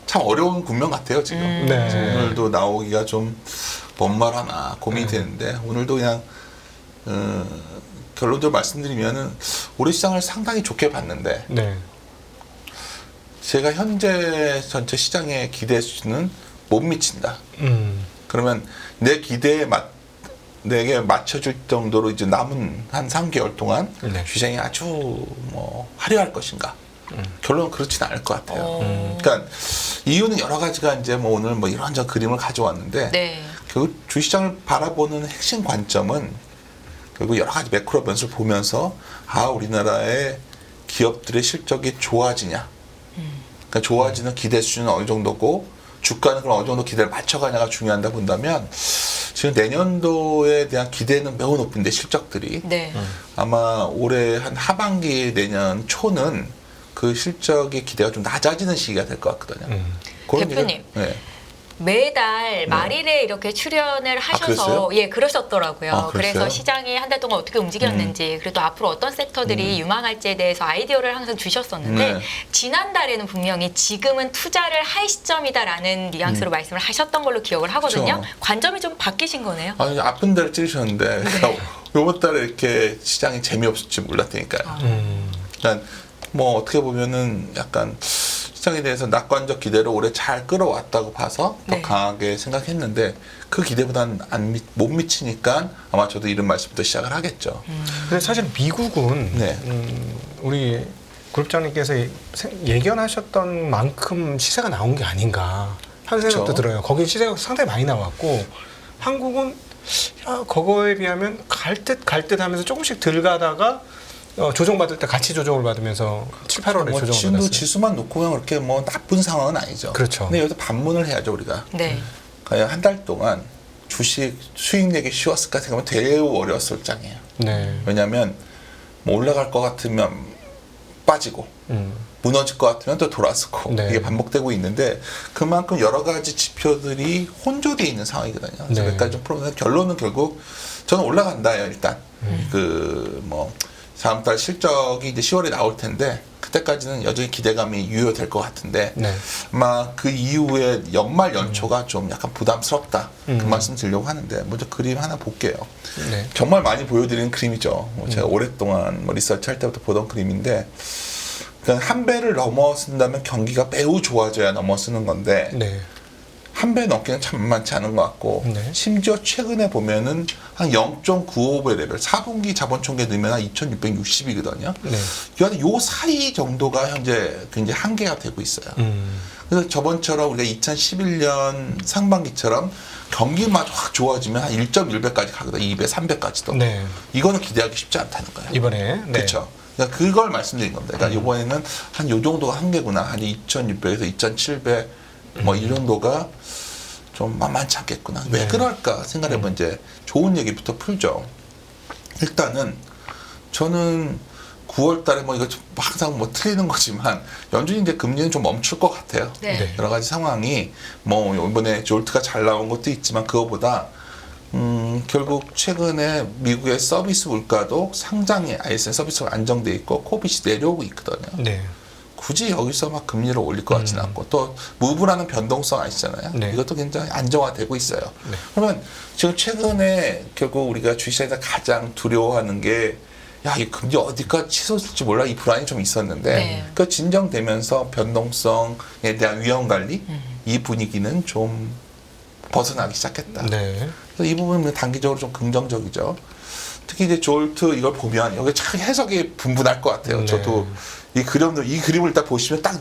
참 어려운 국면 같아요 지금. 네. 오늘도 나오기가 좀 뭔 말 하나 고민이 되는데 오늘도 그냥 결론적으로 말씀드리면은 올해 시장을 상당히 좋게 봤는데 네. 제가 현재 전체 시장의 기대 수준은 못 미친다. 그러면 내 기대에 내게 맞춰줄 정도로 이제 남은 한 3개월 동안 네. 시장이 아주 뭐 화려할 것인가? 결론은 그렇진 않을 것 같아요. 그러니까 이유는 여러 가지가 이제 뭐 오늘 뭐 이런저런 그림을 가져왔는데 네. 결국 주시장을 바라보는 핵심 관점은 결국 여러 가지 매크로 변수를 보면서 우리나라의 기업들의 실적이 좋아지냐, 그러니까 좋아지는 기대 수준은 어느 정도고 주가는 그럼 어느 정도 기대를 맞춰가냐가 중요하다 본다면 지금 내년도에 대한 기대는 매우 높은데 실적들이 네. 아마 올해 한 하반기 내년 초는 그 실적의 기대가 좀 낮아지는 시기가 될 것 같거든요. 그런 대표님. 네. 매달 말일에 이렇게 출연을 하셔서 그랬어요? 예 그러셨더라고요. 그랬어요? 그래서 시장이 한 달 동안 어떻게 움직였는지 그리고 또 앞으로 어떤 섹터들이 유망할지에 대해서 아이디어를 항상 주셨었는데 네. 지난달에는 분명히 지금은 투자를 할 시점이다라는 뉘앙스로 말씀을 하셨던 걸로 기억을 하거든요. 그렇죠. 관점이 좀 바뀌신 거네요. 아니 아픈 데를 찌르셨는데 요번 달에 이렇게 시장이 재미없을지 몰랐다니까요. 그러니까 뭐 어떻게 보면은 약간 시장에 대해서 낙관적 기대를 올해 잘 끌어왔다고 봐서 더 네. 강하게 생각했는데 그 기대보다는 못 미치니까 아마 저도 이런 말씀부터 시작을 하겠죠. 근데 사실 미국은 네. 우리 그룹장님께서 예견하셨던 만큼 시세가 나온 게 아닌가 하는 생각도 그렇죠. 들어요. 거기 시세가 상당히 많이 나왔고 한국은 그거에 비하면 갈 듯 하면서 조금씩 덜 가다가 조정받을 때 같이 조정을 받으면서 7, 8월에 뭐 조정을 지금도 받았어요. 지수만 놓고 보면 그렇게 뭐 나쁜 상황은 아니죠. 그렇죠. 근데 여기서 반문을 해야죠 우리가. 네. 과연 한 달 동안 주식 수익 내기 쉬웠을까 생각하면 매우 어려웠을 장이에요. 네. 왜냐하면 뭐 올라갈 것 같으면 빠지고 무너질 것 같으면 또 돌아서고 네. 이게 반복되고 있는데 그만큼 여러 가지 지표들이 혼조되어 있는 상황이거든요. 그래서 네. 몇 가지 좀 풀어보면 결론은 결국 저는 올라간다요 일단. 그 뭐 다음 달 실적이 이제 10월에 나올 텐데 그때까지는 여전히 기대감이 유효될 것 같은데 네. 아마 그 이후에 연말 연초가 좀 약간 부담스럽다 그 말씀 드리려고 하는데 먼저 그림 하나 볼게요. 네. 정말 많이 보여드리는 그림이죠. 뭐 제가 오랫동안 뭐 리서치 할 때부터 보던 그림인데 그러니까 한 배를 넘어선다면 경기가 매우 좋아져야 넘어서는 건데 네. 한 배 넘기는 참 만만치 않은 것 같고 네. 심지어 최근에 보면은 한 0.95배 레벨 4분기 자본총계 넣으면 한 2660이거든요. 네. 요 사이 정도가 현재 굉장히 한계가 되고 있어요. 그래서 저번처럼 우리가 2011년 상반기처럼 경기마저 확 좋아지면 한 1.1배까지 가거든요. 2배, 3배까지도. 네. 이거는 기대하기 쉽지 않다는 거예요. 이번에 네. 그렇죠. 그러니까 그걸 말씀드린 겁니다. 그러니까 이번에는 한 요 정도가 한계구나. 한 2,600에서 2,700 뭐 이 정도가 좀 만만치 않겠구나. 왜 네. 그럴까 생각해보면 이제 좋은 얘기부터 풀죠. 일단은 저는 9월 달에 뭐 이거 좀 항상 뭐 틀리는 거지만 연준이 이제 금리는 좀 멈출 것 같아요. 네. 네. 여러 가지 상황이 뭐 이번에 졸트가 잘 나온 것도 있지만 그거보다 결국 최근에 미국의 서비스 물가도 상장이 ISM 서비스가 안정돼 있고 코빗이 내려오고 있거든요. 네. 굳이 여기서 막 금리를 올릴 것 같지는 않고 또 무브라는 변동성 아시잖아요. 네. 이것도 굉장히 안정화되고 있어요. 네. 그러면 지금 최근에 결국 우리가 주식시장에서 가장 두려워하는 게 야, 이 금리 어디까지 치솟을지 몰라 이 불안이 좀 있었는데 네. 그 진정되면서 변동성에 대한 위험 관리 이 분위기는 좀 벗어나기 시작했다. 네. 그래서 이 부분은 단기적으로 좀 긍정적이죠. 특히 이제 졸트 이걸 보면 여기 참 해석이 분분할 것 같아요. 네. 저도 이 그림을 딱 보시면 딱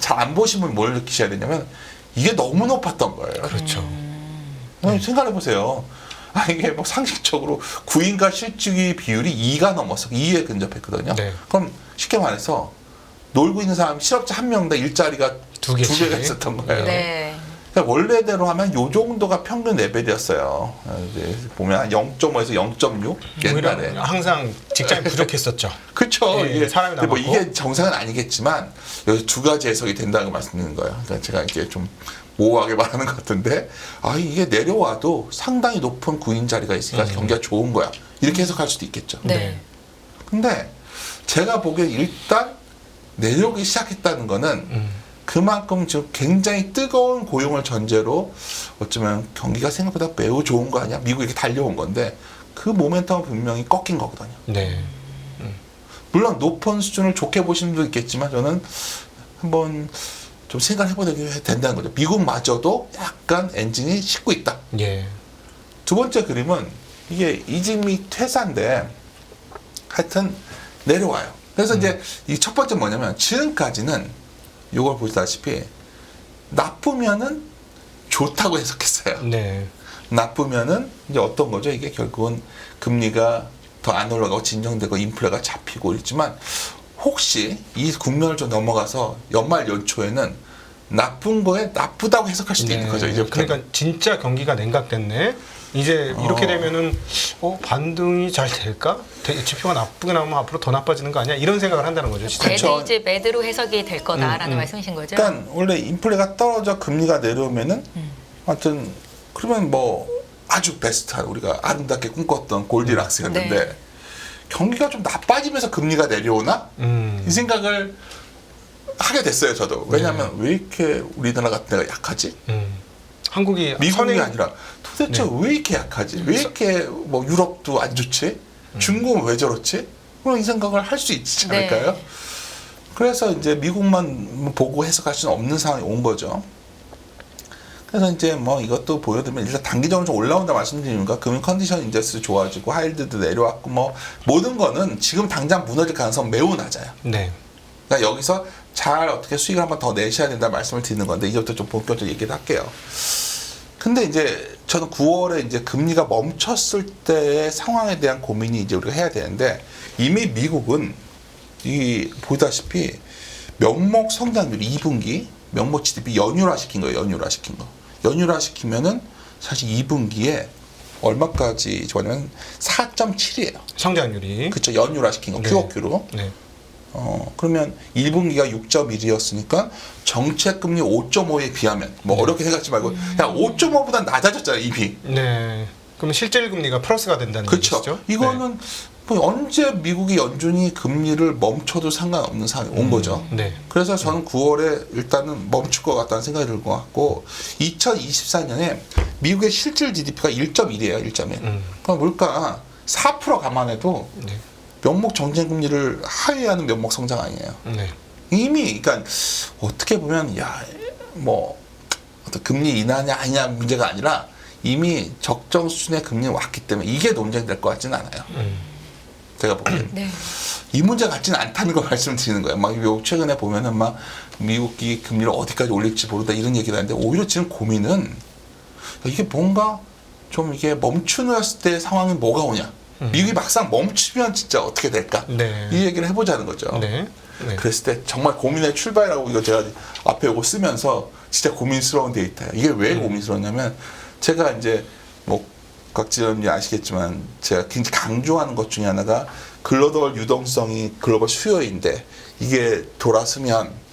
잘 안 보시면 뭘 느끼셔야 되냐면 이게 너무 높았던 거예요. 그렇죠. 생각해 보세요. 이게 뭐 상식적으로 구인과 실직의 비율이 2가 넘어서 2에 근접했거든요. 네. 그럼 쉽게 말해서 놀고 있는 사람 실업자 한 명당 일자리가 두 두 개씩. 개가 있었던 거예요. 네. 그러니까 원래대로 하면 요 정도가 평균 레벨이었어요. 이제 보면 한 0.5에서 0.6 옛날에. 오히려 항상 직장이 부족했었죠. 그렇죠. 예, 이게 사람이 근데 뭐 남았고. 이게 정상은 아니겠지만 여기 두 가지 해석이 된다는 걸 말씀드리는 거예요. 그러니까 제가 이렇게 좀 모호하게 말하는 것 같은데 이게 내려와도 상당히 높은 구인 자리가 있으니까 경기가 좋은 거야. 이렇게 해석할 수도 있겠죠. 네. 근데 제가 보기엔 일단 내려오기 시작했다는 거는 그만큼 지금 굉장히 뜨거운 고용을 전제로 어쩌면 경기가 생각보다 매우 좋은 거 아니야? 미국이 이렇게 달려온 건데 그 모멘텀은 분명히 꺾인 거거든요. 네. 물론 높은 수준을 좋게 보시는 분도 있겠지만 저는 한번 좀 생각을 해보게 된다는 거죠. 미국마저도 약간 엔진이 식고 있다. 예. 두 번째 그림은 이게 이직 및 퇴사인데 하여튼 내려와요. 그래서 이제 이 첫 번째 뭐냐면 지금까지는 이걸 보시다시피 나쁘면은 좋다고 해석했어요. 네. 나쁘면은 이제 어떤 거죠? 이게 결국은 금리가 더 안 올라가고 진정되고 인플레가 잡히고 있지만 혹시 이 국면을 좀 넘어가서 연말 연초에는 나쁜 거에 나쁘다고 해석할 수도 있는 거죠. 이제 그러니까 진짜 경기가 냉각됐네. 이제 이렇게 되면은 반등이 잘 될까? 지표가 나쁘게 나오면 앞으로 더 나빠지는 거 아니야? 이런 생각을 한다는 거죠. 진짜. 그렇죠. 이제 매드로 해석이 될 거다라는 말씀이신 거죠? 그러니까 원래 인플레가 떨어져 금리가 내려오면은 하여튼 그러면 뭐 아주 베스트한 우리가 아름답게 꿈꿨던 골디락스였는데 네. 경기가 좀 나빠지면서 금리가 내려오나 이 생각을 하게 됐어요. 저도 왜냐하면 왜 이렇게 우리나라 같은 데가 약하지? 한국이 미국이 아니라 도대체 네. 왜 이렇게 약하지? 왜 이렇게 뭐 유럽도 안 좋지? 중국은 왜 저렇지? 그런 이 생각을 할 수 있지 네. 않을까요? 그래서 이제 미국만 보고 해석할 수는 없는 상황이 온 거죠. 그래서 이제 뭐 이것도 보여드리면 일단 단기적으로 좀 올라온다 말씀드리니까 금융 컨디션 인덱스 좋아지고 하이힐드도 내려왔고 뭐 모든 거는 지금 당장 무너질 가능성 매우 낮아요. 네. 그러니까 여기서 잘 어떻게 수익을 한번 더 내셔야 된다 말씀을 드리는 건데 이제부터 좀 본격적으로 얘기를 할게요. 근데 이제 저는 9월에 이제 금리가 멈췄을 때의 상황에 대한 고민이 이제 우리가 해야 되는데 이미 미국은 이 보다시피 명목 성장률 2분기 명목 GDP 연율화 시킨 거예요. 연율화 시킨 거. 연율화 시키면은 사실 2분기에 얼마까지 좋아하냐면 4.7이에요. 성장률이. 그렇죠. 연율화 시킨 거. 네. QOQ로. 네. 그러면 1분기가 6.1이었으니까 정책 금리 5.5에 비하면 뭐 어렵게 생각하지 말고 그냥 5.5보다 낮아졌잖아요, 이미. 네. 그럼 실질 금리가 플러스가 된다는 그렇죠. 얘기죠? 이거는 뭐 언제 미국이 연준이 금리를 멈춰도 상관없는 상황이 온 거죠. 네. 그래서 저는 9월에 일단은 멈출 것 같다는 생각이 들 것 같고 2024년에 미국의 실질 GDP가 1.1이에요. 1.1. 그럼 물가 4% 감안해도 네. 명목 정책 금리를 하회하는 명목 성장 아니에요. 네. 이미 그러니까 어떻게 보면 뭐 어떤 금리 인하냐 아니냐 문제가 아니라 이미 적정 수준의 금리는 왔기 때문에 이게 논쟁될 것 같지는 않아요. 제가 보기에는. 네. 이 문제 같지는 않다는 걸 말씀드리는 거예요. 막 최근에 보면은 막 미국이 금리를 어디까지 올릴지 모르다 이런 얘기를 하는데 오히려 지금 고민은 이게 뭔가 좀 이게 멈추었을 때 상황이 뭐가 오냐. 미국이 막상 멈추면 진짜 어떻게 될까? 네. 이 얘기를 해보자는 거죠. 네. 네. 그랬을 때 정말 고민의 출발이라고 이거 제가 앞에 이거 쓰면서 진짜 고민스러운 데이터예요. 이게 왜 고민스러웠냐면 제가 이제 뭐 각지연이 아시겠지만 제가 굉장히 강조하는 것 중에 하나가 글로벌 유동성이 글로벌 수요인데 이게 돌아서면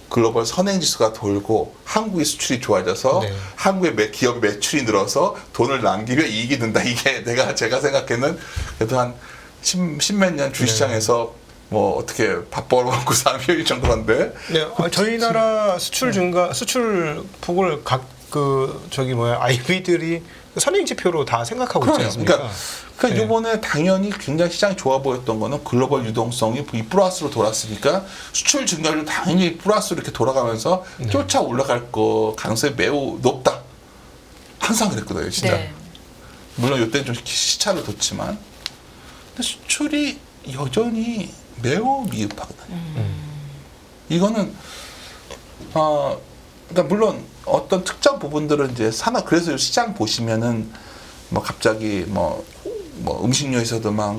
글로벌 선행지수가 돌고 한국의 수출이 좋아져서 네. 한국의 기업의 매출이 늘어서 돈을 남기면 이익이 든다. 이게 제가 생각에는 그래도 한 십몇 년 주시장에서 뭐 어떻게 밥 벌어먹고 사는 효율 정도인데. 네. 저희 나라 수출 증가, 수출 폭을 IB들이 선행 지표로 다 생각하고 있지 않습니까? 그러니까 이번에 당연히 굉장히 시장이 좋아 보였던 거는 글로벌 유동성이 플러스로 돌았으니까 수출 증가율 당연히 플러스로 이렇게 돌아가면서 쫓아 올라갈 거 가능성이 매우 높다. 항상 그랬거든요, 진짜. 네. 물론 이때는 좀 시차를 뒀지만 근데 수출이 여전히 매우 미흡하거든요. 이거는 그러니까 물론 어떤 특정 부분들은 이제 그래서 시장 보시면은 뭐 갑자기 뭐 음식료에서도 막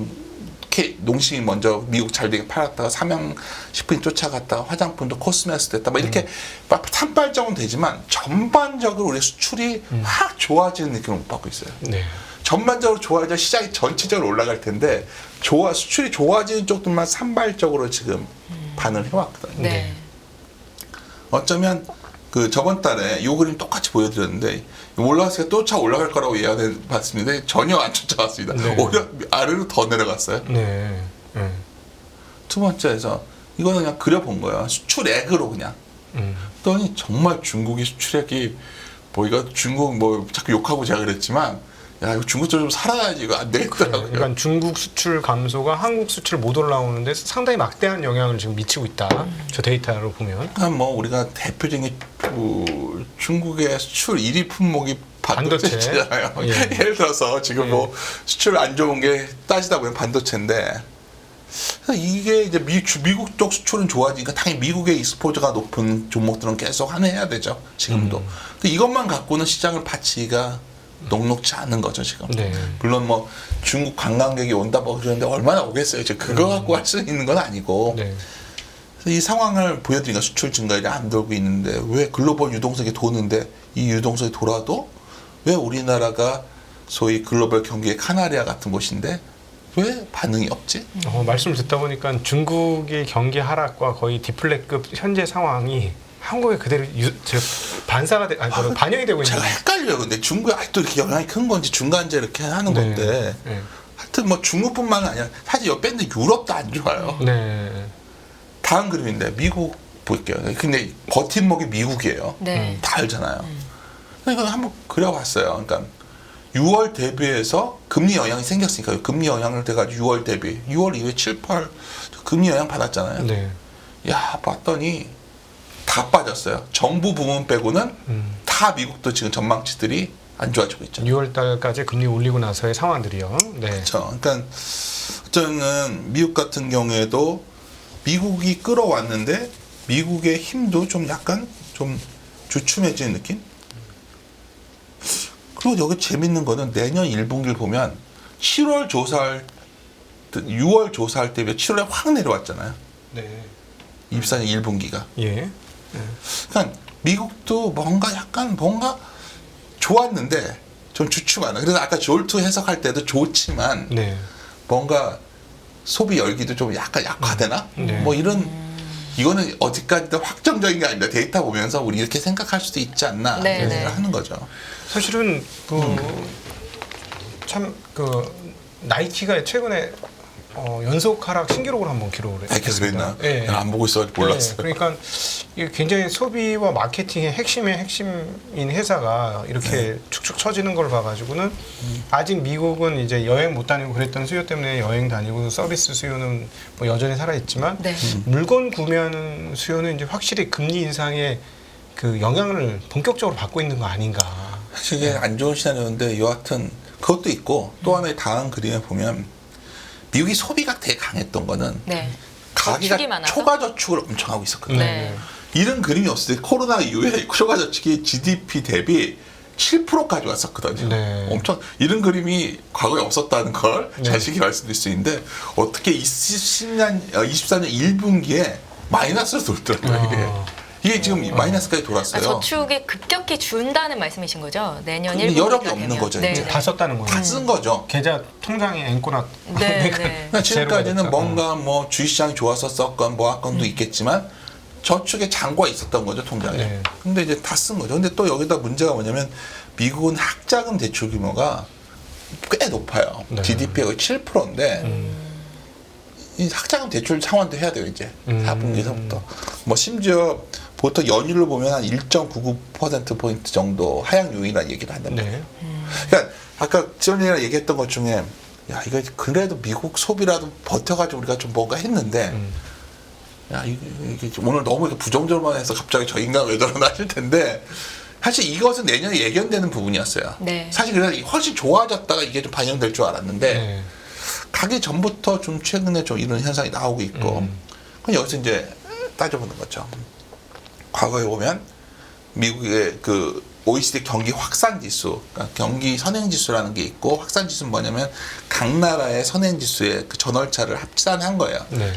농심이 먼저 미국 잘 되게 팔았다가 삼양식품이 쫓아갔다가 화장품도 코스메스 됐다 막 이렇게 막 산발적은 되지만 전반적으로 우리 수출이 확 좋아지는 느낌을 못 받고 있어요. 네. 전반적으로 좋아져 시장이 전체적으로 올라갈 텐데 수출이 좋아지는 쪽들만 산발적으로 지금 반응을 해왔거든요. 네. 어쩌면 그 저번 달에 이 그림 똑같이 보여드렸는데 올라갔으니까 또 차 올라갈 거라고 예상해봤습니다. 전혀 안 쫓아갔습니다. 네. 오히려 아래로 더 내려갔어요. 네. 두 번째에서 이거는 그냥 그려본 거예요. 수출액으로 그냥 그랬더니 정말 중국이 수출액이 뭐 이거 중국 뭐 자꾸 욕하고 제가 그랬지만 야 이거 중국도 좀 살아야지 이거 안 되겠더라고요. 그러니까 중국 수출 감소가 한국 수출 못 올라오는데 상당히 막대한 영향을 지금 미치고 있다. 저 데이터로 보면. 그러니까 뭐 우리가 대표적인 중국의 수출 1위 품목이 반도체잖아요. 반도체. 예. 예를 들어서 지금 뭐 수출 안 좋은 게 따지다 보면 반도체인데 그래서 이게 이제 미국 쪽 수출은 좋아지니까 당연히 미국의 익스포저가 높은 종목들은 계속 해야 되죠. 지금도. 근데 이것만 갖고는 시장을 받치기가 녹록지 않은 거죠 지금. 네. 물론 뭐 중국 관광객이 온다 뭐 그러는데 얼마나 오겠어요. 이제 그거 갖고 할 수 있는 건 아니고. 네. 그래서 이 상황을 보여드리니까 수출 증가율이 안 돌고 있는데 왜 글로벌 유동성이 도는데 이 유동성이 돌아도 왜 우리나라가 소위 글로벌 경기의 카나리아 같은 곳인데 왜 반응이 없지? 말씀을 듣다 보니까 중국의 경기 하락과 거의 디플레급 현재 상황이 한국에 그대로 반사가 반영이 되고 있는 제가 거예요. 헷갈려요. 근데 중국에 아직도 이렇게 영향이 큰 건지 중간재 이렇게 하는 네. 건데 네. 하여튼 뭐 중국뿐만 아니라 사실 옆에 있는 유럽도 안 좋아요. 네. 다음 그림인데 미국 볼게요. 근데 버팀목이 미국이에요. 네. 다 알잖아요. 그러니까 한번 그려봤어요. 그러니까 6월 대비해서 금리 영향이 생겼으니까 금리 영향을 돼가지고 6월 대비 6월 이후에 7, 8 금리 영향 받았잖아요. 네. 야 봤더니 다 빠졌어요. 정부 부문 빼고는 다 미국도 지금 전망치들이 안 좋아지고 있죠. 6월 달까지 금리 올리고 나서의 상황들이요. 네. 그렇죠. 그러니까 저는 미국 같은 경우에도 미국이 끌어왔는데 미국의 힘도 좀 약간 좀 주춤해지는 느낌? 그리고 여기 재밌는 거는 내년 1분기를 보면 7월 조사할 6월 조사할 때 비해 7월에 확 내려왔잖아요. 네. 24년 1분기가. 예. 그러니까 미국도 뭔가 좋았는데 좀 주춤하는. 그래서 아까 졸투 해석할 때도 좋지만 네. 뭔가 소비 열기도 좀 약간 약화되나? 네. 뭐 이거는 어디까지도 확정적인 게 아닙니다. 데이터 보면서 우리 이렇게 생각할 수도 있지 않나 네, 이런 네. 생각을 하는 거죠. 사실은 참 나이키가 최근에 연속 하락 신기록을 한번 기록을 했습니다. 계속 했나? 예. 안 보고 있어 몰랐어요. 네, 그러니까 이게 굉장히 소비와 마케팅의 핵심의 핵심인 회사가 이렇게 축축 처지는 걸 봐가지고는 아직 미국은 이제 여행 못 다니고 그랬던 수요 때문에 여행 다니고 서비스 수요는 뭐 여전히 살아있지만 네. 물건 구매하는 수요는 이제 확실히 금리 인상의 그 영향을 본격적으로 받고 있는 거 아닌가. 사실 이게 안 좋은 시나리오인데 여하튼 그것도 있고 또 하나의 다음 그림에 보면 미국이 소비가 되게 강했던 거는 네. 가계가 저축이 많아서? 초과 저축을 엄청 하고 있었거든요. 네. 이런 그림이 없을 때 코로나 이후에 초과 저축이 GDP 대비 7%까지 왔었거든요. 네. 엄청 이런 그림이 과거에 없었다는 걸 네. 자식이 말씀드릴 수 있는데 어떻게 24년 1분기에 마이너스로 돌더라고요. 이게 지금 마이너스까지 돌았어요. 저축이 급격히 준다는 말씀이신 거죠? 내년 근데 1분기가 여력이 없는 거죠, 네, 이제. 네. 다 썼다는 거예요. 다 쓴 거죠. 계좌 통장에 앵꼬나. 네, 네. 그러니까 제로가 지금까지는 됐죠. 뭔가 뭐 주식시장이 좋아서 썼건 뭐 한 건도 있겠지만 저축에 잔고가 있었던 거죠 통장에. 네. 근데 이제 다 쓴 거죠. 근데 또 여기다 문제가 뭐냐면 미국은 학자금 대출 규모가 꽤 높아요. 네. GDP가 7%인데 이 학자금 대출 상환도 해야 돼요 이제 4분기서부터. 뭐 심지어 보통 연율을 보면 한 1.99% 정도 하향 요인이라는 얘기를 한단 말이에요. 네. 그러니까 아까 지원이랑 얘기했던 것 중에 야 이거 그래도 미국 소비라도 버텨가지고 우리가 좀 뭔가 했는데 야 이게 오늘 너무 이렇게 부정적으로만 해서 갑자기 저 인간 왜 저러나 하실 텐데 사실 이것은 내년에 예견되는 부분이었어요. 네. 사실 그래서 훨씬 좋아졌다가 이게 좀 반영될 줄 알았는데 네. 가기 전부터 좀 최근에 좀 이런 현상이 나오고 있고 그럼 여기서 이제 따져보는 거죠. 과거에 보면 미국의 그 OECD 경기 확산 지수, 그러니까 경기 선행 지수라는 게 있고 확산 지수는 뭐냐면 각 나라의 선행 지수의 그 전월차를 합산한 거예요. 네.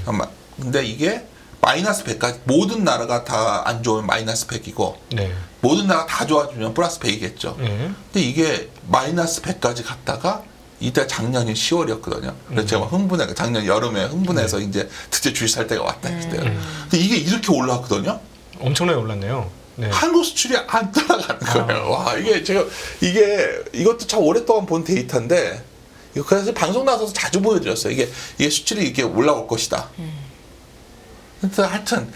근데 이게 마이너스 100까지 모든 나라가 다 안 좋으면 마이너스 100이고 네. 모든 나라가 다 좋아지면 플러스 100이겠죠. 네. 근데 이게 마이너스 100까지 갔다가 이때 작년이 10월이었거든요. 그래서 제가 막 흥분해, 작년 여름에 흥분해서 이제 드디어 주식 살 때가 왔다 했어요. 근데 이게 이렇게 올라왔거든요. 엄청나게 올랐네요. 네. 한국 수출이 안 따라가는 거예요. 와, 이게 제가, 이것도 참 오랫동안 본 데이터인데, 이거 그래서 방송 나서서 자주 보여드렸어요. 이게 수출이 이렇게 올라올 것이다. 근데 하여튼,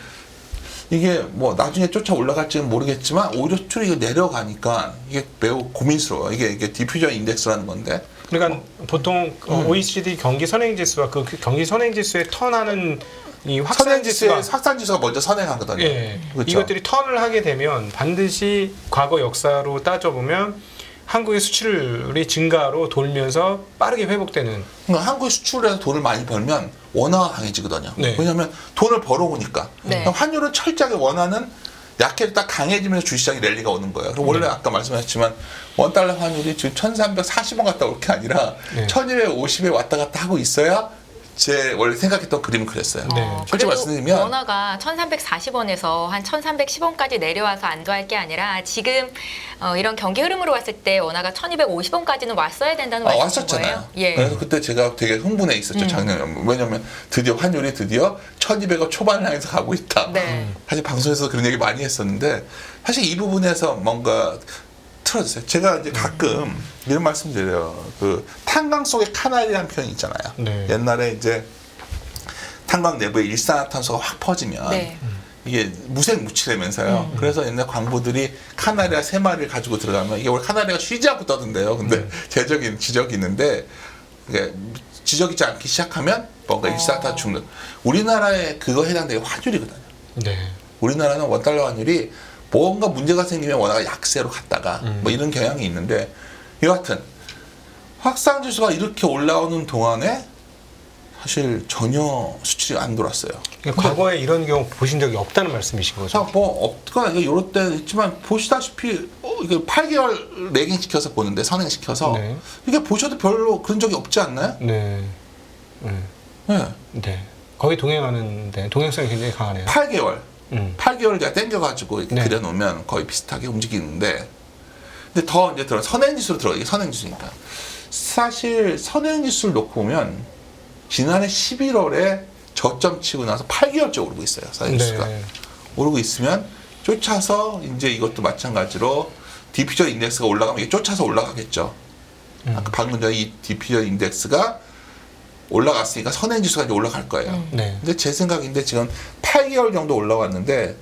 이게 뭐 나중에 쫓아 올라갈지는 모르겠지만 오히려 수출이 이거 내려가니까 이게 매우 고민스러워요. 이게 디퓨저 인덱스라는 건데. 그러니까 보통 OECD 경기 선행 지수와 그 경기 선행 지수에 턴하는 이 확산 지수가 확산 지수가 먼저 선행하거든요. 예, 그렇죠? 이것들이 턴을 하게 되면 반드시 과거 역사로 따져보면 한국의 수출이 증가로 돌면서 빠르게 회복되는. 그러니까 한국이 수출해서 돈을 많이 벌면 원화가 강해지거든요. 네. 왜냐하면 돈을 벌어오니까. 네. 그럼 환율은 철저하게 원화는 약해졌다 강해지면서 주시장이 랠리가 오는 거예요. 그럼 원래 아까 말씀하셨지만 원달러 환율이 지금 1340원 갔다 올 게 아니라 네. 1250에 왔다 갔다 하고 있어야 제 원래 생각했던 그림은 그랬어요. 네. 솔직히 그래도 말씀드리면 원화가 1340원에서 한 1310원까지 내려와서 안도할 게 아니라 지금 이런 경기 흐름으로 왔을 때 원화가 1250원까지는 왔어야 된다는 말씀인 왔었잖아요. 거예요? 예. 그래서 그때 제가 되게 흥분해 있었죠. 작년에. 왜냐면 드디어 환율이 드디어 1200원 초반을 향해서 가고 있다. 네. 사실 방송에서 그런 얘기 많이 했었는데 사실 이 부분에서 뭔가 틀어주세요. 제가 이제 가끔 이런 말씀 드려요. 그 탄광 속의 카나리라는 표현이 있잖아요. 네. 옛날에 이제 탄광 내부에 일산화탄소가 확 퍼지면 네. 이게 무색무취되면서요. 그래서 옛날 광부들이 카나리아 3마리를 가지고 들어가면 이게 원래 카나리아가 쉬지 않고 떠든대요. 근데 지적이 있는데 이게 지적이지 않기 시작하면 뭔가 일산화탄소 죽는. 우리나라에 그거 해당되게 환율이거든요. 네. 우리나라는 원달러 환율이 뭔가 문제가 생기면 원화가 약세로 갔다가 뭐 이런 경향이 있는데 여하튼 확산지수가 이렇게 올라오는 동안에 사실 전혀 수출이 안 돌았어요. 그러니까 과거에 이런 경우 보신 적이 없다는 말씀이신 거죠? 자, 뭐 없거나 이게 요럴 때 있지만 보시다시피 이게 8개월 레깅 시켜서 보는데 선행 시켜서 네. 이게 보셔도 별로 그런 적이 없지 않나요? 네. 네. 네. 거의 동행하는데 동행성이 굉장히 강하네요. 8개월. 8개월 제가 땡겨가지고 이렇게 네. 그려놓으면 거의 비슷하게 움직이는데, 근데 더 이제 선행지수로 들어가. 이게 선행지수니까. 사실 선행지수를 놓고 보면 지난해 11월에 저점 치고 나서 8개월째 오르고 있어요. 선행지수가. 네. 오르고 있으면 쫓아서 이제 이것도 마찬가지로 디퓨저 인덱스가 올라가면 이게 쫓아서 올라가겠죠. 아까 방금 전에 이 디퓨저 인덱스가 올라갔으니까 선행지수가 이제 올라갈 거예요. 네. 근데 제 생각인데 지금 8개월 정도 올라왔는데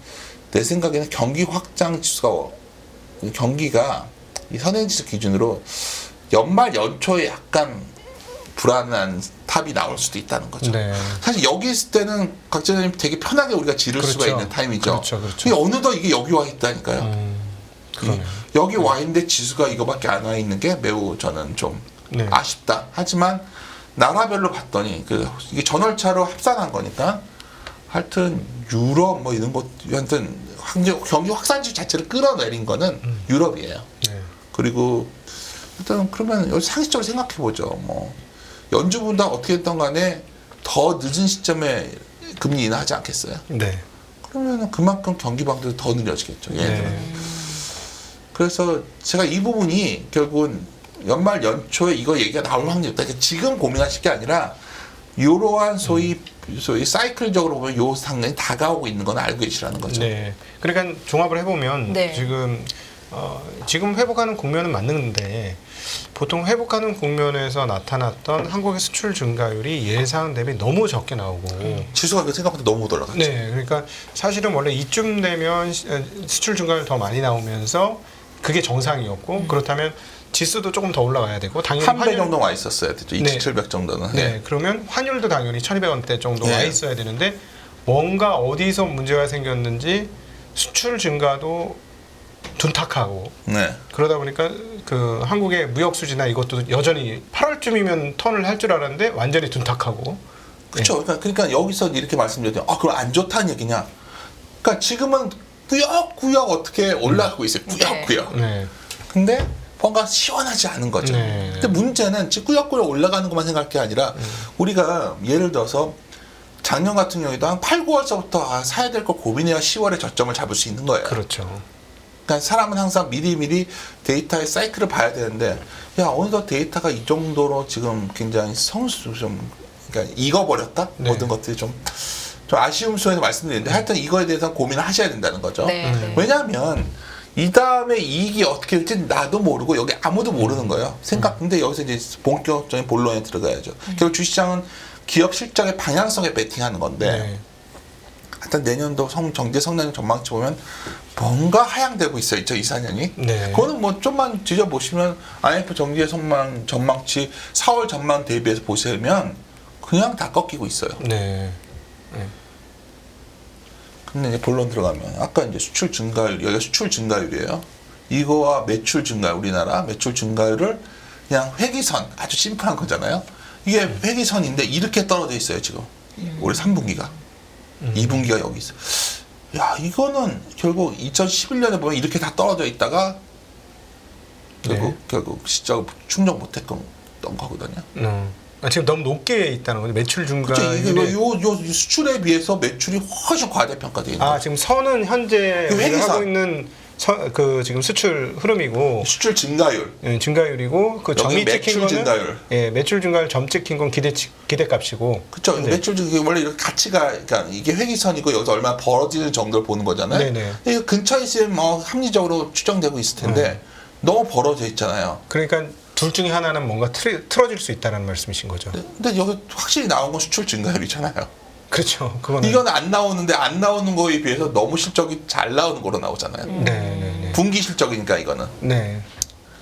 내 생각에는 경기 확장 지수가 경기가 이 선행지수 기준으로 연말 연초에 약간 불안한 탑이 나올 수도 있다는 거죠. 네. 사실 여기 있을 때는 각자님 되게 편하게 우리가 지를 그렇죠. 수가 있는 타임이죠. 그렇죠. 근데 어느덧 이게 여기 와 있다니까요. 그러네요. 여기 와 있는데 지수가 이거밖에 안 와 있는 게 매우 저는 좀 네. 아쉽다. 하지만 나라별로 봤더니 이게 전월차로 합산한 거니까 하여튼 유럽 뭐 이런 것 하여튼 경기 확산지 자체를 끌어내린 거는 유럽이에요. 네. 그리고 일단 그러면 여기 상식적으로 생각해 보죠. 뭐 연준보다 어떻게 됐던 간에 더 늦은 시점에 금리 인하하지 않겠어요? 네. 그러면 그만큼 경기 방도도 더 느려지겠죠. 얘네들은. 네. 그래서 제가 이 부분이 결국은 연말 연초에 이거 얘기가 나올 확률이 있다. 그러니까 지금 고민하실 게 아니라 이러한 소위 사이클적으로 보면 요 상황이 다가오고 있는 건 알고 계시라는 거죠. 네. 그러니까 종합을 해보면 네. 지금 회복하는 국면은 맞는데 보통 회복하는 국면에서 나타났던 한국의 수출 증가율이 예상 대비 너무 적게 나오고 지수가 생각보다 너무 못 올라갔죠. 네, 그러니까 사실은 원래 이쯤 되면 수출 증가율 더 많이 나오면서 그게 정상이었고 그렇다면 지수도 조금 더 올라가야 되고 당연히 한 배 정도 와 있었어야 되죠. 2,700 정도는. 네, 그러면 환율도 당연히 1,200원대 정도 와 네. 있어야 되는데 뭔가 어디서 문제가 생겼는지 수출 증가도 둔탁하고 네. 그러다 보니까 그 한국의 무역 수지나 이것도 여전히 8월쯤이면 턴을 할 줄 알았는데 완전히 둔탁하고. 그렇죠. 그러니까 여기서 이렇게 말씀드렸더니 그럼 안 좋다는 얘기냐? 그러니까 지금은 꾸역꾸역 어떻게 올라가고 있어요. 꾸역꾸역. 네. 근데 뭔가 시원하지 않은 거죠. 네. 근데 문제는 지금 꾸역꾸역 올라가는 것만 생각할 게 아니라 우리가 예를 들어서 작년 같은 경우에도 한 8, 9월서부터 사야 될 걸 고민해야 10월에 저점을 잡을 수 있는 거예요. 그렇죠. 그러니까 사람은 항상 미리미리 데이터의 사이클을 봐야 되는데 야 어느덧 데이터가 이 정도로 지금 굉장히 그러니까 익어버렸다? 네. 모든 것들이 좀 아쉬움 속에서 말씀드리는데 하여튼 이거에 대해서 고민을 하셔야 된다는 거죠. 네. 왜냐하면 이 다음에 이익이 어떻게 될지 나도 모르고 여기 아무도 모르는 거예요. 근데 여기서 이제 본격적인 본론에 들어가야죠. 결국 주식시장은 기업 실적의 방향성에 베팅하는 건데 네. 일단 내년도 경제 성장 전망치 보면 뭔가 하향되고 있어요. 2024년이. 네. 그거는 뭐 좀만 뒤져보시면 IMF 경제 성장 전망치 4월 전망 대비해서 보시면 그냥 다 꺾이고 있어요. 네. 근데 이제 본론 들어가면 아까 이제 수출 증가율, 여기가 수출 증가율이에요. 이거와 매출 증가율, 우리나라 매출 증가율을 그냥 회기선, 아주 심플한 거잖아요. 이게 회기선인데 이렇게 떨어져 있어요, 지금. 올해 3분기가. 2분기가 여기 있어요. 야, 이거는 결국 2011년에 보면 이렇게 다 떨어져 있다가 결국 시작을 충족 못했던 거거든요. 지금 너무 높게 있다는 거죠. 매출 그렇죠. 증가율이. 이게 요 수출에 비해서 매출이 훨씬 과대평가되어 있는 거예요. 지금 선은 현재 그 우리가 회계선. 하고 있는 그 지금 수출 흐름이고 수출 증가율. 증가율이고 그 여기 점이 찍힌 매출 거는 증가율. 매출 증가율 점 찍힌 건 기대값이고. 그렇죠. 네. 매출 증가 원래 이렇게 가치가 그러니까 이게 회기선이고 여기서 얼마 벌어지는 정도를 보는 거잖아요. 네네. 이거 근처에 있으면 뭐 합리적으로 추정되고 있을 텐데 너무 벌어져 있잖아요. 그러니까 둘 중에 하나는 뭔가 틀어질 수 있다는 말씀이신 거죠. 근데 여기 확실히 나온 건 수출 증가율이잖아요. 그렇죠. 그거는. 이거는 안 나오는데 안 나오는 거에 비해서 너무 실적이 잘 나오는 거로 나오잖아요. 네네네. 분기 실적이니까 이거는. 네.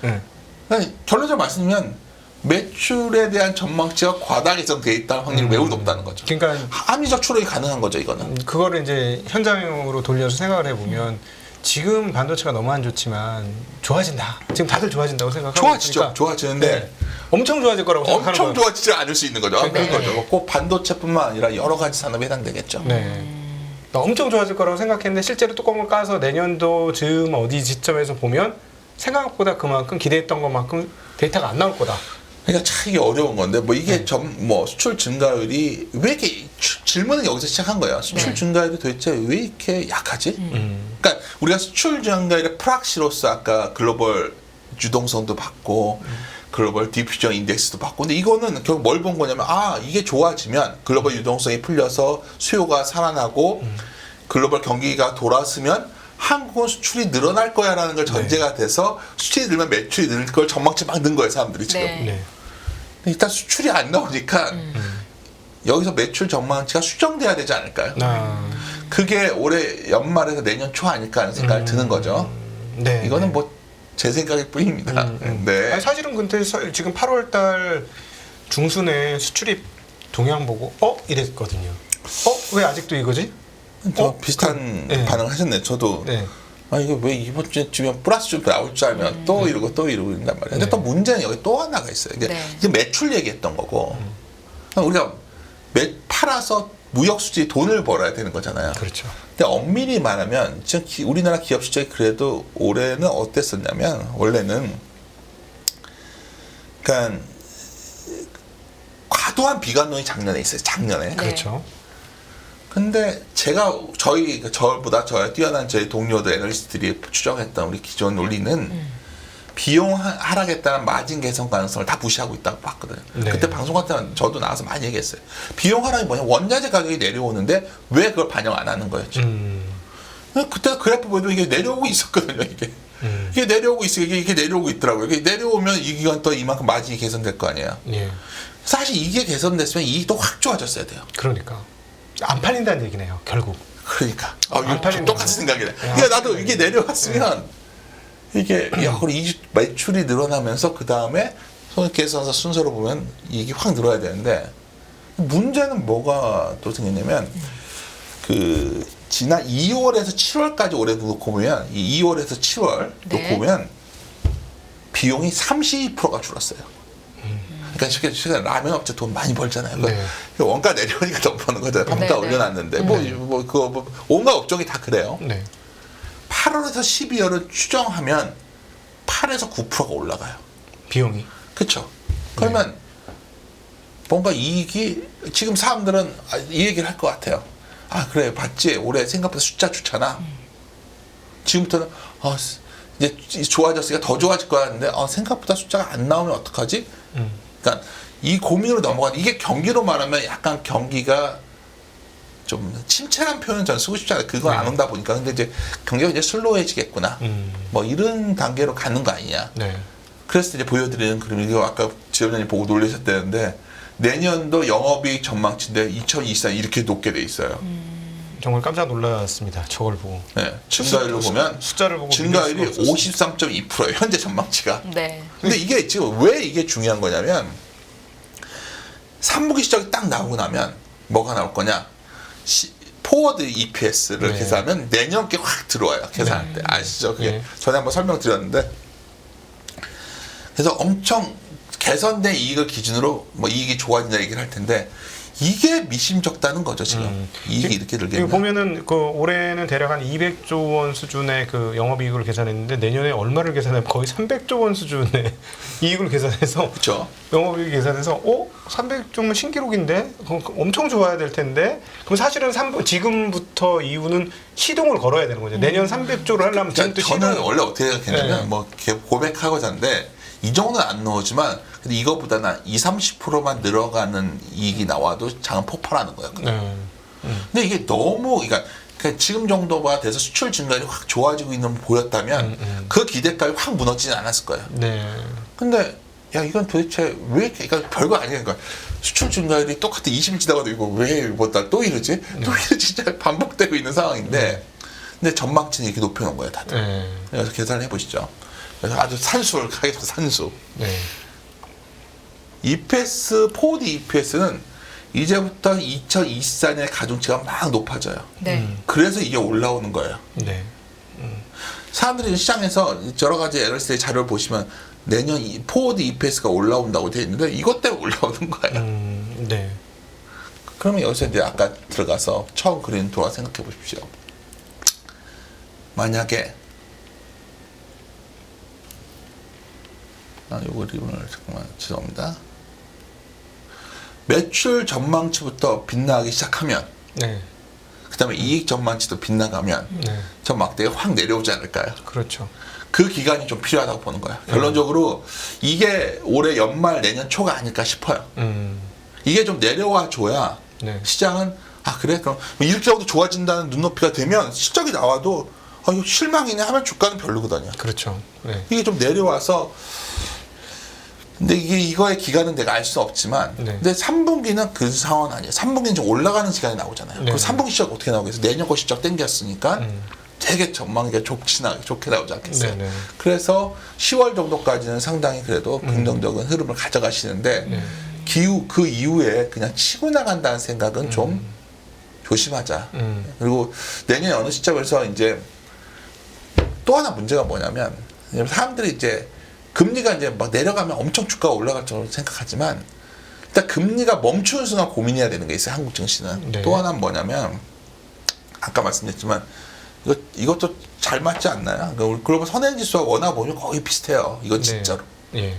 그러니까 결론적으로 말씀드리면 매출에 대한 전망치가 과다 개선돼 있다는 확률이 매우 높다는 거죠. 그러니까 합리적 추론이 가능한 거죠, 이거는. 그거를 이제 현장으로 돌려서 생각을 해보면 지금 반도체가 너무 안 좋지만 좋아진다. 지금 다들 좋아진다고 생각하고 좋아지죠. 있으니까 좋아지는데 엄청 좋아질 거라고 생각하는 엄청 거예요. 좋아지지 않을 수 있는 거죠. 그런 거죠. 꼭 반도체뿐만 아니라 여러 가지 산업에 해당되겠죠. 네. 엄청 좋아질 거라고 생각했는데 실제로 뚜껑을 까서 내년도 즈음 어디 지점에서 보면 생각보다 그만큼 기대했던 것만큼 데이터가 안 나올 거다. 그러니까 참 이게 어려운 건데 뭐 이게 뭐 수출 증가율이 왜 이렇게 질문은 여기서 시작한 거예요. 수출 증가율이 도대체 왜 이렇게 약하지? 그러니까 우리가 수출 증가율의 프락시로서 아까 글로벌 유동성도 받고 글로벌 디퓨전 인덱스도 받고 근데 이거는 결국 뭘 본 거냐면 이게 좋아지면 글로벌 유동성이 풀려서 수요가 살아나고 글로벌 경기가 돌아서면 한국은 수출이 늘어날 거야라는 걸 전제가 돼서 수출이 늘면 매출이 늘 걸 전망치 막 넣은 거예요, 사람들이 지금. 네. 근데 일단 수출이 안 나오니까 여기서 매출 전망치가 수정돼야 되지 않을까요? 그게 올해 연말에서 내년 초 아닐까 하는 생각이 드는 거죠. 네. 이거는 뭐 제 생각일 뿐입니다. 네. 아니, 사실은 근데 지금 8월달 중순에 수출입 동향 보고 이랬거든요. 왜 아직도 이거지? 저 비슷한 네. 반응을 하셨네. 저도 네. 이거 왜 이번 주쯤에 플러스 좀 나올 줄 알면 또 이러고 이런단 말이에요. 근데 또 문제는 여기 또 하나가 있어요. 이게 매출 얘기했던 거고 우리가 팔아서 무역 수지 돈을 벌어야 되는 거잖아요. 그렇죠. 근데 엄밀히 말하면 지금 우리나라 기업 실적이 그래도 올해는 어땠었냐면 원래는 그러니까 과도한 비관론이 작년에 있어요. 작년에. 네. 그렇죠. 근데 저보다 뛰어난 저희 동료들 애널리스트들이 추정했던 우리 기존 논리는 비용 하락에 따른 마진 개선 가능성을 다 무시하고 있다고 봤거든요. 네. 그때 방송 같은 때 저도 나와서 많이 얘기했어요. 비용 하락이 뭐냐 원자재 가격이 내려오는데 왜 그걸 반영 안 하는 거였죠. 그때 그래프 보면 이게 내려오고 있었거든요. 이게 내려오고 있어요. 이게 내려오고 있더라고요. 이게 내려오면 이 기간 또 이만큼 마진이 개선될 거 아니에요. 예. 사실 이게 개선됐으면 이익도 확 좋아졌어야 돼요. 그러니까 안 팔린다는 얘기네요. 결국. 그러니까 안 이거 팔린다. 똑같은 생각이네. 그러니까 나도 이게 내려왔으면 이게 그럼 이 매출이 늘어나면서 그 다음에 손익계산서 순서로 보면 이익이 확 늘어야 되는데 문제는 뭐가 또 생겼냐면 그 지난 2월에서 7월까지 올해 놓고 보면 이 2월에서 7월 놓고 보면 비용이 32%가 줄었어요. 그러니까 쉽게 라면 업체 돈 많이 벌잖아요. 네. 원가 내려오니까 더 버는 거잖아요. 판가 올려놨는데 그거 온갖 업종이 다 그래요. 네. 8월에서 12월을 추정하면 8에서 9%가 올라가요. 비용이. 그렇죠. 그러면 뭔가 이익이 지금 사람들은 이 얘기를 할 것 같아요. 그래 봤지 올해 생각보다 숫자 좋잖아. 지금부터는 이제 좋아졌으니까 더 좋아질 거야 하는데 생각보다 숫자가 안 나오면 어떡하지? 그러니까 이 고민으로 넘어가는 이게 경기로 말하면 약간 경기가 좀 침체란 표현은 전 쓰고 싶지 않아요. 그건 안 온다 보니까. 근데 이제 경기가 이제 슬로우해지겠구나. 뭐 이런 단계로 가는 거 아니냐. 네. 그래서 이제 보여드리는 그림이 이거 아까 지원장님 보고 놀라셨다는데 내년도 영업이익 전망치인데 2024년 이렇게 높게 돼 있어요. 정말 깜짝 놀랐습니다. 저걸 보고. 네, 증가율로 보면 숫자를 보고 증가율이 믿을 수가 없었어요. 53.2%예요. 현재 전망치가. 네. 근데 이게 지금 왜 이게 중요한 거냐면 3분기 실적이 딱 나오고 나면 뭐가 나올 거냐? 포워드 EPS를 네. 계산하면 내년 게 확 들어와요. 계산할 때. 아시죠? 그게 네. 전에 한번 설명드렸는데 그래서 엄청 개선된 이익을 기준으로 뭐 이익이 좋아진다 얘기를 할 텐데 이게 미심쩍다는 거죠 지금. 이익이 이렇게 이거 들겠냐. 보면은 그 올해는 대략 한 200조 원 수준의 그 영업이익을 계산했는데 내년에 얼마를 계산하면 거의 300조 원 수준의 이익을 계산해서 그렇죠. 영업이익 계산해서 300조면 신기록인데 그럼 엄청 좋아야 될 텐데 그럼 사실은 지금부터 이후는 시동을 걸어야 되는 거죠. 내년 300조를 하려면 지금부터 저는 시동. 원래 어떻게 생각했냐면 네. 뭐 이렇게 고백하고자 하는데 이 정도는 안 나오지만 근데 이거보다는 한 20-30%만 늘어가는 이익이 나와도 장은 폭발하는 거예요. 네. 근데 이게 너무 그러니까 지금 정도가 돼서 수출 증가율이 확 좋아지고 있는 거 보였다면 그 기대감이 확 무너지지 않았을 거예요. 네. 근데 야 이건 도대체 왜 이렇게 그러니까 별거 아니에요. 그러니까 수출 증가율이 똑같은 20일 지나가도 이거 왜 이번 달 또 이러지? 또 이러지 진짜 반복되고 있는 상황인데 근데 전망치는 이렇게 높여놓은 거예요 다들. 네. 그래서 계산을 해보시죠. 그래서 아주 산수를 하겠습니다. 산수. 네. EPS, 포워드 EPS는 이제부터 2024년에 가중치가 막 높아져요. 네. 그래서 이게 올라오는 거예요. 네. 사람들이 시장에서 여러 가지 LSA 자료를 보시면 내년 포워드 EPS가 올라온다고 되어 있는데 이것 때문에 올라오는 거예요. 네. 그러면 여기서 이제 아까 들어가서 처음 그린 돌아 생각해 보십시오. 만약에 요거 리본을 잠깐만 죄송합니다. 매출 전망치부터 빗나가기 시작하면 네. 그 다음에 이익 전망치도 빗나가면 네. 전 막대가 확 내려오지 않을까요? 그렇죠. 그 기간이 좀 필요하다고 보는 거예요. 결론적으로 이게 올해 연말 내년 초가 아닐까 싶어요. 이게 좀 내려와 줘야 네. 시장은 아 그래 그럼 이렇게라도 좋아진다는 눈높이가 되면 실적이 나와도 아 이거 실망이네 하면 주가는 별로거든요. 그렇죠. 네. 이게 좀 내려와서 근데 이거의 기간은 내가 알 수는 없지만 네. 근데 3분기는 그 상황은 아니에요. 3분기는 좀 올라가는 시간이 나오잖아요. 네. 그럼 3분기 실적 어떻게 나오겠어요? 내년 거 실적 땡겼으니까 되게 전망이 좋게 나오지 않겠어요. 네, 네. 그래서 10월 정도까지는 상당히 그래도 긍정적인 흐름을 가져가시는데 그 이후에 그냥 치고 나간다는 생각은 좀 조심하자. 그리고 내년 어느 시점에서 이제 또 하나 문제가 뭐냐면 사람들이 이제 금리가 이제 막 내려가면 엄청 주가가 올라갈 줄 생각하지만 일단 금리가 멈추는 순간 고민해야 되는 게 있어요. 한국 증시는. 네. 또 하나는 뭐냐면 아까 말씀드렸지만 이것도 잘 맞지 않나요? 그러니까 우리 글로벌 선행지수와 원화 보면 거의 비슷해요. 이건 진짜로. 예.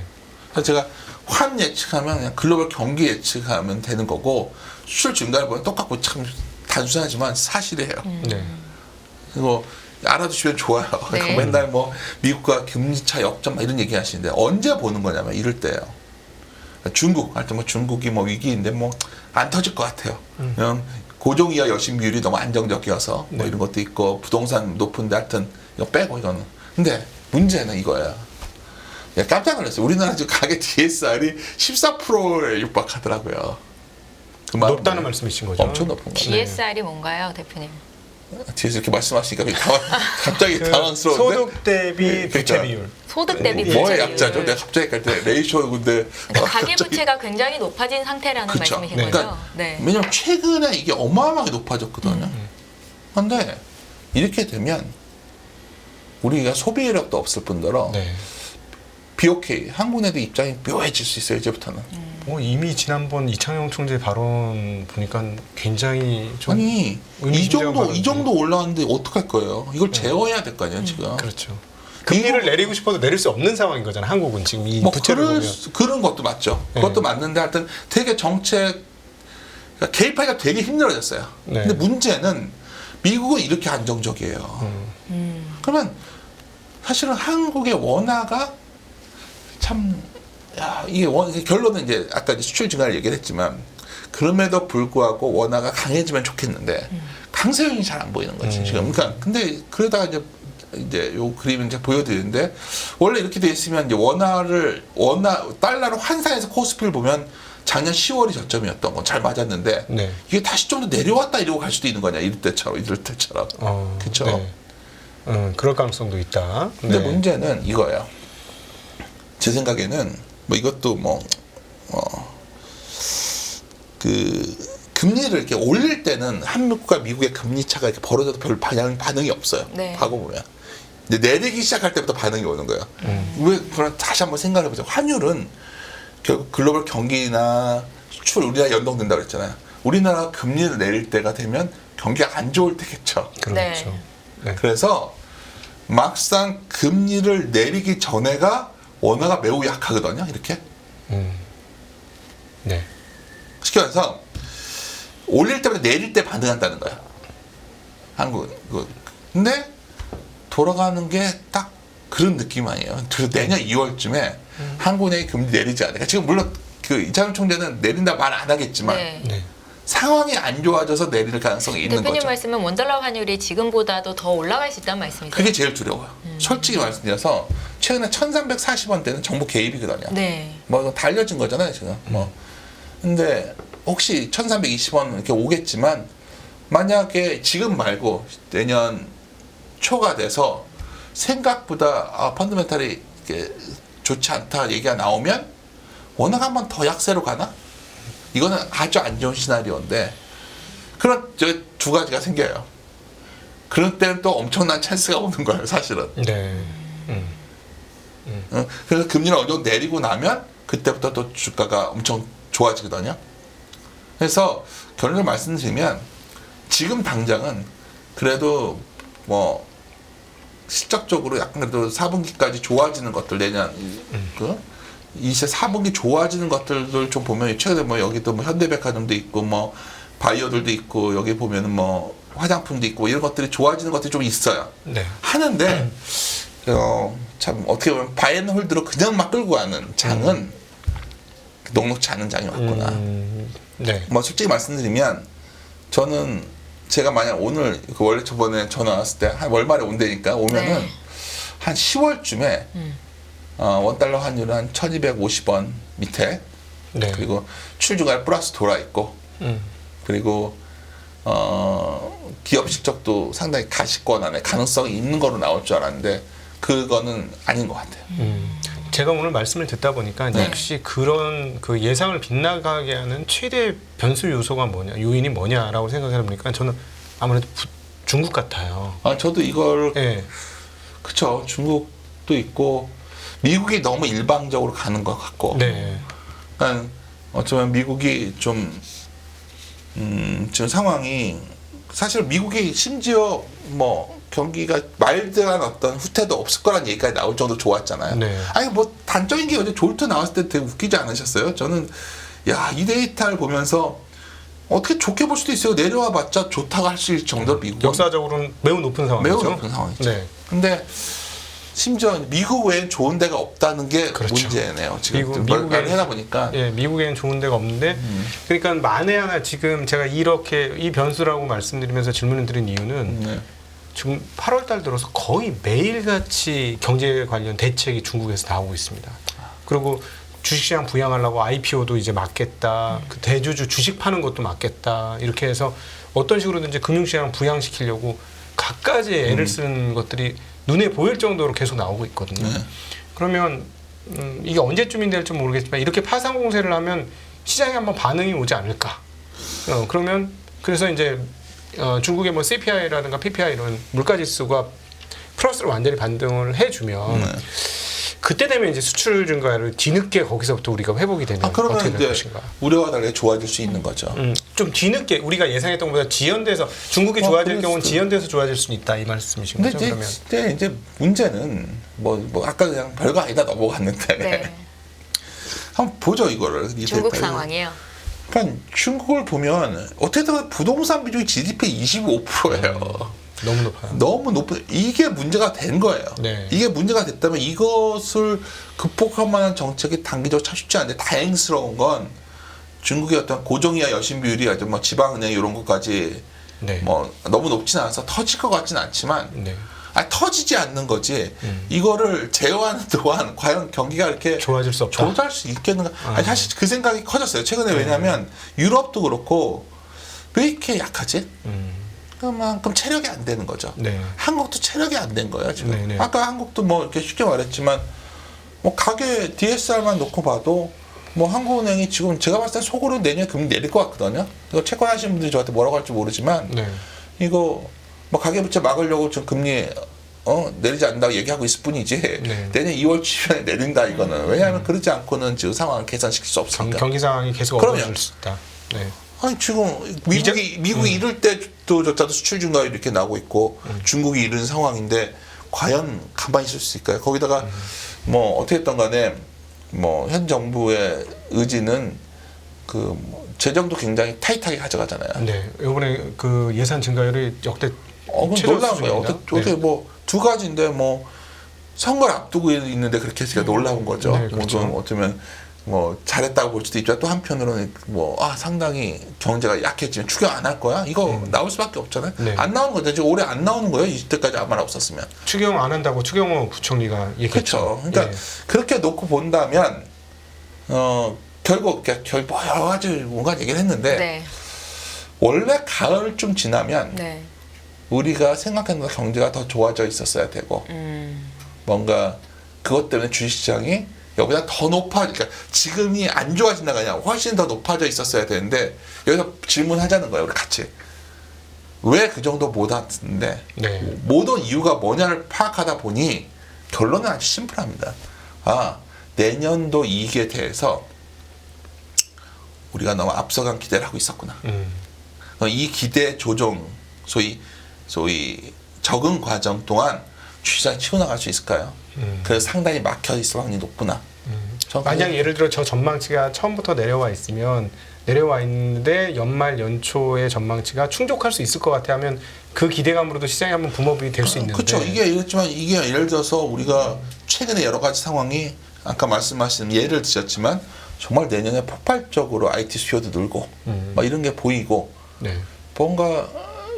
그래서 제가 환 예측하면 그냥 글로벌 경기 예측하면 되는 거고 수출 증가를 보면 똑같고 참 단순하지만 사실이에요. 네. 그리고 알아두시면 좋아요. 네. 그러니까 맨날 뭐 미국과 금리차 역전 막 이런 얘기 하시는데 언제 보는 거냐면 이럴 때예요. 중국 할 때 뭐 중국이 뭐 위기인데 뭐 안 터질 것 같아요. 그냥 고종이와 여신 비율이 너무 안정적이어서 뭐 네. 이런 것도 있고 부동산 높은데 하여튼 이거 빼고 이거는. 근데 문제는 이거야. 야, 깜짝 놀랐어요. 우리나라 지금 가계 DSR이 14%에 육박하더라고요. 그 높다는 말씀이신 거죠? 엄청 높은 거예요. DSR이 뭔가요, 대표님? 뒤에서 이렇게 말씀하시니까 갑자기 그 당황스러운데. 소득 대비 부채 그러니까 비율. 소득 대비 뭐의 부채 약자죠? 비율. 내가 갑자기 헷갈릴 때 레이쇼 근데 가계 부채가 굉장히 높아진 상태라는 그쵸. 말씀이신 네. 거죠? 네. 왜냐면 최근에 이게 어마어마하게 높아졌거든요. 근데 이렇게 되면 우리가 소비력도 없을 뿐더러 네. BOK 한국 내도 입장이 묘해질 수 있어요. 이제부터는. 이미 지난번 이창용 총재 발언 보니까 굉장히 좀 아니 의미심장한 이 정도 올라왔는데 어떡할 거예요? 이걸 제어해야 될 거 아니에요 지금. 그렇죠. 금리를 내리고 싶어도 내릴 수 없는 상황인 거잖아요. 한국은 지금 이 뭐 부채를 보면. 그런 것도 맞죠. 그것도 맞는데 하여튼 되게 정책 그러니까 개입하기가 되게 힘들어졌어요. 네. 근데 문제는 미국은 이렇게 안정적이에요. 그러면 사실은 한국의 원화가 참 이게 결론은 이제 아까 이제 수출 증가를 얘기를 했지만 그럼에도 불구하고 원화가 강해지면 좋겠는데 강세 요인이 잘 안 보이는 거지 지금. 그러니까 근데 그러다가 이제 요 그림을 이제 보여드리는데 원래 이렇게 돼 있으면 이제 달러로 환산해서 코스피를 보면 작년 10월이 저점이었던 건 잘 맞았는데 네. 이게 다시 좀 더 내려왔다 이러고 갈 수도 있는 거냐 이럴 때처럼 그렇죠. 네. 그럴 가능성도 있다. 근데 네. 문제는 이거예요. 제 생각에는 뭐 이것도 그 금리를 이렇게 올릴 때는 한국과 미국의 금리 차가 이렇게 벌어져도 별 반응이 없어요. 네. 과거 보면. 근데 내리기 시작할 때부터 반응이 오는 거예요. 왜 그럼 다시 한번 생각해 보자. 환율은 결국 글로벌 경기나 수출 우리나라 연동된다고 그랬잖아요. 우리나라 금리를 내릴 때가 되면 경기가 안 좋을 때겠죠. 그렇죠. 네. 그래서 막상 금리를 내리기 전에가 원화가 매우 약하거든요. 이렇게. 네. 쉽게 말해서 올릴 때보다 내릴 때 반응한다는 거야. 한국. 근데 돌아가는 게 딱 그런 느낌 아니에요. 그래서 내년 2월쯤에 한국은행이 금리 내리지 않을까. 지금 물론 그 이찬원 총재는 내린다 말 안 하겠지만 네. 네. 상황이 안 좋아져서 내릴 가능성이 있는 대표님 거죠. 말씀은 원달러 환율이 지금보다도 더 올라갈 수 있다는 말씀이죠? 그게 제일 두려워요. 솔직히 말씀드려서 최근에 1340원대는 정부 개입이거든요. 네. 뭐 이거 다 알려진 거잖아요 지금. 근데 혹시 1320원 이렇게 오겠지만 만약에 지금 말고 내년 초가 돼서 생각보다 펀더멘탈이 이렇게 좋지 않다 얘기가 나오면 원화가 한 번 더 약세로 가나? 이거는 아주 안 좋은 시나리오인데 그런 두 가지가 생겨요. 그럴 때는 또 엄청난 찬스가 오는 거예요 사실은. 네. 그래서 금리를 어느 정도 내리고 나면 그때부터 또 주가가 엄청 좋아지거든요. 그래서 결론을 말씀드리면 지금 당장은 그래도 뭐 실적적으로 약간 그래도 4분기까지 좋아지는 것들 내년 이제 4분기 좋아지는 것들을 좀 보면 최근에 뭐 여기도 뭐 현대백화점도 있고 뭐 바이오들도 있고 여기 보면은 뭐 화장품도 있고 이런 것들이 좋아지는 것들이 좀 있어요. 네. 하는데 참 어떻게 보면 바앤홀드로 그냥 막 끌고 가는 장은 녹록지 않은 장이 왔구나. 네. 뭐 솔직히 말씀드리면 저는 제가 만약 오늘 그 원래 저번에 전화 왔을 때 한 월말에 온다니까 오면은 네. 한 10월쯤에 원달러 환율은 한 1250원 밑에 네. 그리고 출중할 플러스 돌아 있고 그리고 기업 실적도 상당히 가시권 안에 가능성이 있는 거로 나올 줄 알았는데 그거는 아닌 것 같아요. 제가 오늘 말씀을 듣다 보니까 네. 역시 그런 그 예상을 빗나가게 하는 최대 변수 요소가 뭐냐, 요인이 뭐냐라고 생각해 보니까 저는 아무래도 중국 같아요. 저도 이걸 네. 그쵸 중국도 있고 미국이 너무 일방적으로 가는 것 같고 네. 그러니까 어쩌면 미국이 좀 지금 상황이 사실 미국이 심지어 뭐 경기가 마일드한 어떤 후퇴도 없을 거란 얘기까지 나올 정도로 좋았잖아요. 네. 아니 뭐 단적인 게 어제 졸트 나왔을 때 되게 웃기지 않으셨어요? 저는 야 이 데이터를 보면서 어떻게 좋게 볼 수도 있어요. 내려와 봤자 좋다고 할 수 있을 정도로 미국은 역사적으로는 매우 높은 상황이죠. 매우 높은 상황이죠. 네. 근데 심지어 미국 외엔 좋은 데가 없다는 게 그렇죠. 문제네요. 지금 미국에 말을 해다 보니까 예, 미국에는 좋은 데가 없는데 그러니까 만에 하나 지금 제가 이렇게 이 변수라고 말씀드리면서 질문을 드린 이유는 지금 8월 달 들어서 거의 매일같이 경제 관련 대책이 중국에서 나오고 있습니다. 그리고 주식시장 부양하려고 IPO도 이제 막겠다. 그 대주주 주식 파는 것도 막겠다. 이렇게 해서 어떤 식으로든지 금융시장 부양시키려고 갖가지 애를 쓰는 것들이 눈에 보일 정도로 계속 나오고 있거든요. 그러면 이게 언제쯤이 될지 모르겠지만 이렇게 파상 공세를 하면 시장에 한번 반응이 오지 않을까. 그러면 그래서 이제 중국의 뭐 CPI라든가 PPI 이런 물가지수가 플러스로 완전히 반등을 해주면 그때 되면 이제 수출 증가를 뒤늦게 거기서부터 우리가 회복이 되면 어떻게 그러면 될 이제 것인가. 우려와 달리 좋아질 수 있는 거죠. 좀 뒤늦게 우리가 예상했던 것보다 지연돼서 중국이 좋아질 그럴 경우는 수도. 지연돼서 좋아질 수는 있다 이 말씀이신 근데 거죠? 그러면 이제 문제는 뭐 아까 그냥 별거 아니다 넘어갔는데 네. 한번 보죠 이거를 이 중국 데이터를. 상황이에요. 그러니까 중국을 보면 어떻게든 부동산 비중이 GDP 25%예요. 너무 높아요. 너무 높은 이게 문제가 된 거예요. 네. 이게 문제가 됐다면 이것을 극복할 만한 정책이 단기적으로 참 쉽지 않은데 다행스러운 건 중국의 어떤 고정이하 여신 비율이 아주 뭐 지방은행 이런 것까지 네. 뭐 너무 높진 않아서 터질 것 같진 않지만 네. 터지지 않는 거지. 이거를 제어하는 동안 과연 경기가 이렇게 좋아질 수 없다. 조절할 수 있겠는가? 아니, 사실 그 생각이 커졌어요. 최근에 왜냐하면 유럽도 그렇고 왜 이렇게 약하지? 그만큼 체력이 안 되는 거죠. 네. 한국도 체력이 안 된 거예요 지금. 네, 네. 아까 한국도 뭐 이렇게 쉽게 말했지만 뭐 가계 DSR만 놓고 봐도 뭐 한국은행이 지금 제가 봤을 때 속으로 내년에 금리 내릴 것 같거든요. 이거 채권하시는 분들이 저한테 뭐라고 할지 모르지만 네. 이거 뭐 가계부채 막으려고 지금 금리 내리지 않는다고 얘기하고 있을 뿐이지 네. 내년 2월 주변에 내린다 이거는. 왜냐하면 그러지 않고는 지금 상황을 개선시킬 수 없으니까. 경기 상황이 계속 그럼요. 어려워질 수 있다. 네. 아니 지금 미국이 이럴 때조차도 수출 증가율 이렇게 나오고 있고 중국이 이런 상황인데 과연 가만히 있을 수 있을까요? 거기다가 뭐 어떻게 됐든 간에 뭐 현 정부의 의지는 그 재정도 굉장히 타이트하게 가져가잖아요. 네. 이번에 그 예산 증가율이 역대 그건 최저 놀라운 거예요. 수준입니다. 어떻게 뭐 두 가지인데 뭐 선거를 앞두고 있는데 그렇게 했으니까 놀라운 거죠. 네, 그렇죠. 뭐 어쩌면 뭐 잘했다고 볼 수도 있지만 또 한편으로는 뭐 상당히 경제가 약해지면 추경 안 할 거야? 이거 나올 수밖에 없잖아요. 네. 안 나오는 거죠. 지금 올해 안 나오는 거예요. 이때까지 아무나 없었으면. 추경 안 한다고 추경호 부총리가 얘기했죠. 그렇죠. 그러니까 예. 그렇게 놓고 본다면 결국 여러 가지 뭔가 얘기를 했는데 네. 원래 가을 좀 지나면 네. 우리가 생각했던 경제가 더 좋아져 있었어야 되고 뭔가 그것 때문에 주식시장이 여기다 더 높아지니까 지금이 안 좋아진다가 아니라 훨씬 더 높아져 있었어야 되는데 여기서 질문하자는 거예요. 우리 같이. 왜 그 정도 못 왔는데 네. 못 온 이유가 뭐냐를 파악하다 보니 결론은 아주 심플합니다. 내년도 이익에 대해서 우리가 너무 앞서간 기대를 하고 있었구나. 이 기대 조정, 소위 적응 과정 동안 주식시장이 치고 나갈 수 있을까요? 그래서 상당히 막혀 있을 확률이 높구나. 만약 예를 들어 저 전망치가 처음부터 내려와 있는데 연말 연초의 전망치가 충족할 수 있을 것 같아 하면 그 기대감으로도 시장이 한번 붐업이 될 수 있는데. 그렇죠. 이게 이랬지만 이게 예를 들어서 우리가 최근에 여러 가지 상황이 아까 말씀하신 예를 드셨지만 정말 내년에 폭발적으로 IT 수요도 늘고 막 이런 게 보이고 네. 뭔가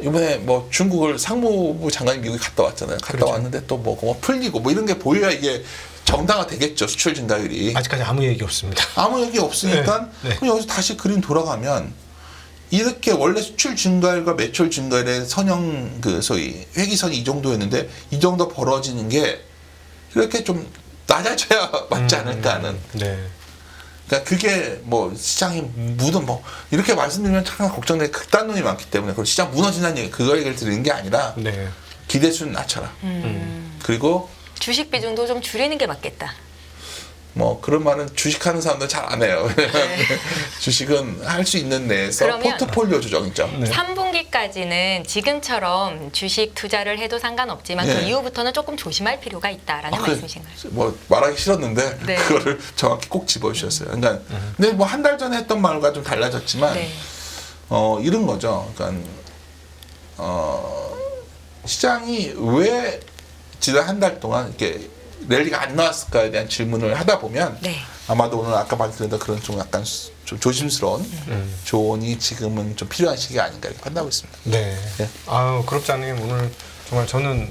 이번에 뭐 중국을 상무부 장관이 미국에 갔다 왔잖아요. 갔다 그렇죠. 왔는데 또 뭐 풀리고 뭐 이런 게 보여야 이게 정당화 되겠죠. 수출 증가율이. 아직까지 아무 얘기 없습니다. 아무 얘기 없으니까 네, 네. 그럼 여기서 다시 그림 돌아가면 이렇게 원래 수출 증가율과 매출 증가율의 선형 그 소위 회기선이 이 정도였는데 이 정도 벌어지는 게 이렇게 좀 낮아져야 맞지 않을까 하는. 네. 그러니까 그게 뭐 시장이 뭐 이렇게 말씀드리면 참 걱정되는 극단론이 많기 때문에 그걸 시장 무너진다는 얘기 그거 얘기를 드리는 게 아니라 네. 기대수는 낮춰라. 그리고 주식 비중도 좀 줄이는 게 맞겠다. 뭐 그런 말은 주식하는 사람들 잘 안 해요. 주식은 할 수 있는 내에서 그러면 포트폴리오 조정이죠. 네. 3분기까지는 지금처럼 주식 투자를 해도 상관없지만 그 네. 이후부터는 조금 조심할 필요가 있다라는 말씀이신가요? 뭐 말하기 싫었는데 네. 그거를 정확히 꼭 집어주셨어요. 그러니까 근데 뭐 한 달 전에 했던 말과 좀 달라졌지만 네. 이런 거죠. 그러니까 시장이 왜 지난 한 달 동안 이렇게 랠리가 안 나왔을까에 대한 질문을 하다 보면 네. 아마도 오늘 아까 말씀드린 그런 좀 약간 좀 조심스러운 조언이 지금은 좀 필요한 시기 아닌가 이렇게 판단하고 있습니다. 네. 네. 그룹장님 오늘 정말 저는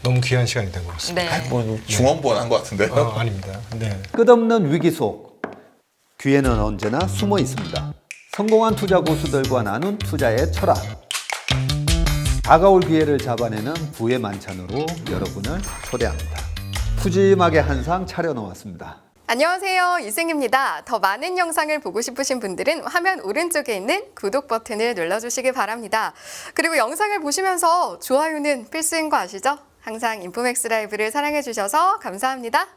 너무 귀한 시간이 된 것 같습니다. 네. 아니, 뭐 중원본 한 것 같은데요. 아닙니다. 네. 끝없는 위기 속 기회는 언제나 숨어 있습니다. 성공한 투자 고수들과 나눈 투자의 철학. 다가올 기회를 잡아내는 부의 만찬으로 여러분을 초대합니다. 푸짐하게 한 상 차려놓았습니다. 안녕하세요. 이승입니다. 더 많은 영상을 보고 싶으신 분들은 화면 오른쪽에 있는 구독 버튼을 눌러주시기 바랍니다. 그리고 영상을 보시면서 좋아요는 필수인 거 아시죠? 항상 인포맥스 라이브를 사랑해주셔서 감사합니다.